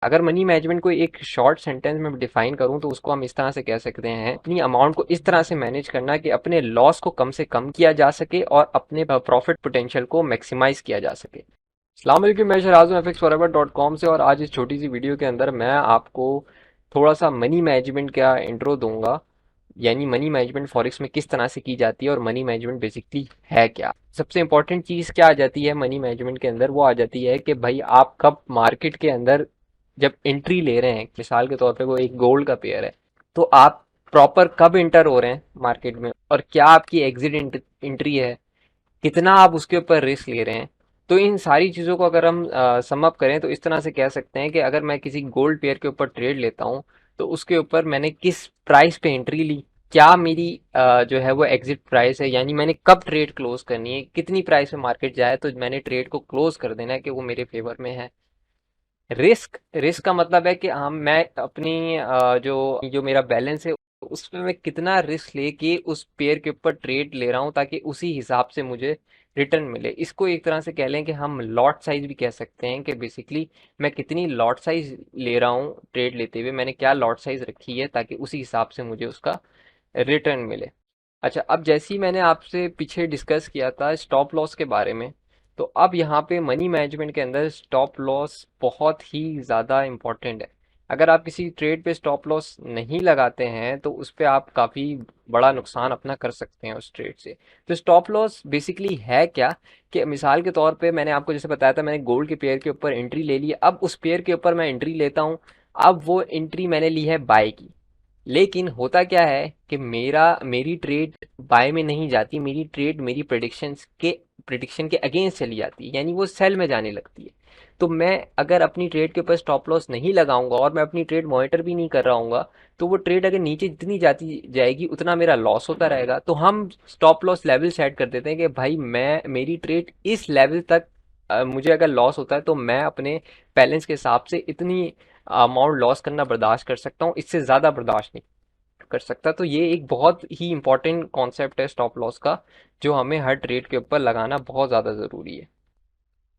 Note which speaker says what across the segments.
Speaker 1: अगर money management को एक शॉर्ट सेंटेंस में डिफाइन करूं तो उसको हम इस तरह से कह सकते हैं, अपनी अमाउंट को इस तरह से मैनेज करना कि अपने लॉस को कम से कम किया जा सके और अपने प्रॉफिट पोटेंशियल को मैक्सिमाइज किया जा सके। अस्सलाम वालेकुम, मैं शराज़ हूं fxforever.com से, और आज इस छोटी सी वीडियो के अंदर मैं आपको थोड़ा सा मनी मैनेजमेंट का इंट्रो दूंगा। यानी मनी मैनेजमेंट फॉरेक्स में किस तरह से की जाती है और मनी मैनेजमेंट बेसिकली है क्या। सबसे इंपॉर्टेंट चीज़ क्या आ जाती है मनी मैनेजमेंट के अंदर, वो आ जाती है कि भाई आप कब मार्केट के अंदर जब एंट्री ले रहे हैं, मिसाल के तौर पे वो एक गोल्ड का पेयर है, तो आप प्रॉपर कब इंटर हो रहे हैं मार्केट में और क्या आपकी एग्जिट एंट्री है, कितना आप उसके ऊपर रिस्क ले रहे हैं। तो इन सारी चीज़ों को अगर हम सम अप करें तो इस तरह से कह सकते हैं कि अगर मैं किसी गोल्ड पेयर के ऊपर ट्रेड लेता हूं तो उसके ऊपर मैंने किस प्राइस पे एंट्री ली, क्या मेरी जो है वो एग्जिट प्राइस है, यानी मैंने कब ट्रेड क्लोज करनी है, कितनी प्राइस में मार्केट जाए तो मैंने ट्रेड को क्लोज कर देना है कि वो मेरे फेवर में है। रिस्क रिस्क का मतलब है कि हम मैं अपनी जो जो मेरा बैलेंस है उसमें मैं कितना रिस्क लेके उस पेयर के ऊपर ट्रेड ले रहा हूँ ताकि उसी हिसाब से मुझे रिटर्न मिले। इसको एक तरह से कह लें कि हम लॉट साइज भी कह सकते हैं कि बेसिकली मैं कितनी लॉट साइज ले रहा हूँ, ट्रेड लेते हुए मैंने क्या लॉट साइज रखी है ताकि उसी हिसाब से मुझे उसका रिटर्न मिले। अच्छा, अब जैसे ही मैंने आपसे पीछे डिस्कस किया था स्टॉप लॉस के बारे में, तो अब यहाँ पे मनी मैनेजमेंट के अंदर स्टॉप लॉस बहुत ही ज़्यादा इम्पोर्टेंट है। अगर आप किसी ट्रेड पे स्टॉप लॉस नहीं लगाते हैं तो उस पे आप काफ़ी बड़ा नुकसान अपना कर सकते हैं उस ट्रेड से। तो स्टॉप लॉस बेसिकली है क्या, कि मिसाल के तौर पे मैंने आपको जैसे बताया था, मैंने गोल्ड के पेयर के ऊपर एंट्री ले ली, अब उस पेयर के ऊपर मैं एंट्री लेता हूँ। अब वो एंट्री मैंने ली है बाय की, लेकिन होता क्या है कि मेरी ट्रेड बाय में नहीं जाती, मेरी ट्रेड मेरी प्रिडिक्शन के अगेंस्ट चली जाती है, यानी वो सेल में जाने लगती है। तो मैं अगर अपनी ट्रेड के ऊपर स्टॉप लॉस नहीं लगाऊंगा और मैं अपनी ट्रेड मॉनिटर भी नहीं कर रहा हूँगा, तो वो ट्रेड अगर नीचे जितनी जाती जाएगी उतना मेरा लॉस होता रहेगा। तो हम स्टॉप लॉस लेवल सेट कर देते हैं कि भाई मैं मेरी ट्रेड इस लेवल तक मुझे अगर लॉस होता है तो मैं अपने बैलेंस के हिसाब से इतनी अमाउंट लॉस करना बर्दाश्त कर सकता हूँ, इससे ज़्यादा बर्दाश्त नहीं कर सकता। तो ये एक बहुत ही इंपॉर्टेंट कॉन्सेप्ट है स्टॉप लॉस का, जो हमें हर ट्रेड के ऊपर लगाना बहुत ज़्यादा ज़रूरी है।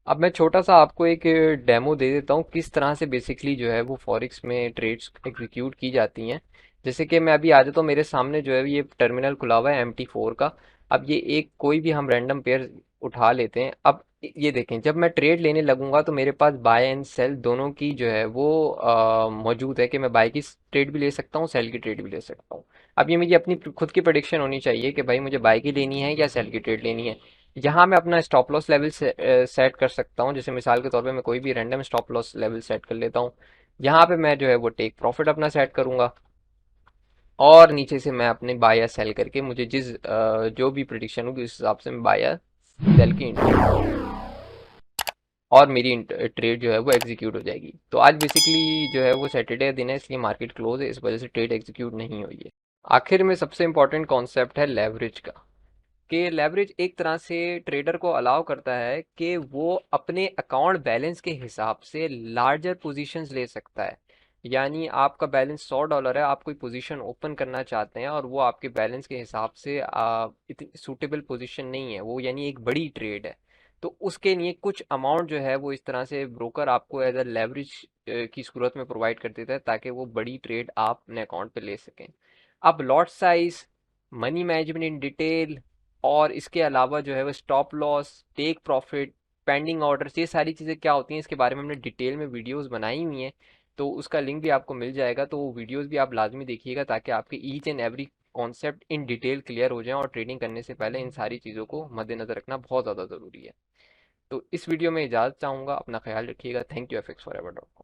Speaker 1: अब मैं छोटा सा आपको एक डेमो दे देता हूँ किस तरह से बेसिकली जो है वो फॉरेक्स में ट्रेड्स एग्जीक्यूट की जाती हैं। जैसे कि मैं अभी आ जाता हूँ, मेरे सामने जो है ये टर्मिनल खुला हुआ है MT4 का। अब ये एक कोई भी हम रैंडम पेयर उठा लेते हैं। अब ये देखें, जब मैं ट्रेड लेने लगूंगा तो मेरे पास बाय एंड सेल दोनों की जो है वो मौजूद है कि मैं बाय की ट्रेड भी ले सकता हूँ, सेल की ट्रेड भी ले सकता हूँ। अब ये मेरी अपनी खुद की प्रेडिक्शन होनी चाहिए कि भाई मुझे बाय की लेनी है या सेल की ट्रेड लेनी है। यहाँ मैं अपना स्टॉप लॉस लेवल सेट कर सकता हूँ, जैसे मिसाल के तौर पे मैं कोई भी random stop loss level set कर लेता हूँ। यहाँ पे मैं जो है वो टेक प्रॉफिट अपना सेट करूंगा, और नीचे से मैं अपने बाय या सेल करके मुझे जो भी प्रिडिक्शन होगी उस हिसाब से मैं बाय या सेल की एंट्री लूंगा और मेरी ट्रेड जो है वो एग्जीक्यूट हो जाएगी। तो आज बेसिकली जो है वो सैटरडे दिन है, इसलिए मार्केट क्लोज है, इस वजह से ट्रेड एग्जीक्यूट नहीं हुई है। आखिर में सबसे इंपॉर्टेंट कॉन्सेप्ट है लेवरेज का, कि लेवरेज एक तरह से ट्रेडर को अलाउ करता है कि वो अपने अकाउंट बैलेंस के हिसाब से लार्जर पोजीशंस ले सकता है। यानी आपका बैलेंस $100 है, आप कोई पोजीशन ओपन करना चाहते हैं और वो आपके बैलेंस के हिसाब से इतनी सूटेबल पोजीशन नहीं है वो, यानी एक बड़ी ट्रेड है। तो उसके लिए कुछ अमाउंट जो है वो इस तरह से ब्रोकर आपको एज अ लेवरेज की सूरत में प्रोवाइड कर देता है ताकि वो बड़ी ट्रेड आप अपने अकाउंट पे ले सकें। अब lot size, money management in detail, और इसके अलावा जो है वो stop loss, take profit, pending orders, ये सारी चीज़ें क्या होती हैं इसके बारे में हमने डिटेल में वीडियोस बनाई हुई हैं। तो उसका लिंक भी आपको मिल जाएगा, तो वो वीडियोस भी आप लाजमी देखिएगा ताकि आपके each and every concept in detail clear हो जाए, और ट्रेडिंग करने से पहले इन सारी चीज़ों को मद्देनजर रखना बहुत ज़्यादा ज़रूरी है। तो इस वीडियो में इजाज़त चाहूँगा, अपना ख्याल रखिएगा। Thank you fx forever.com।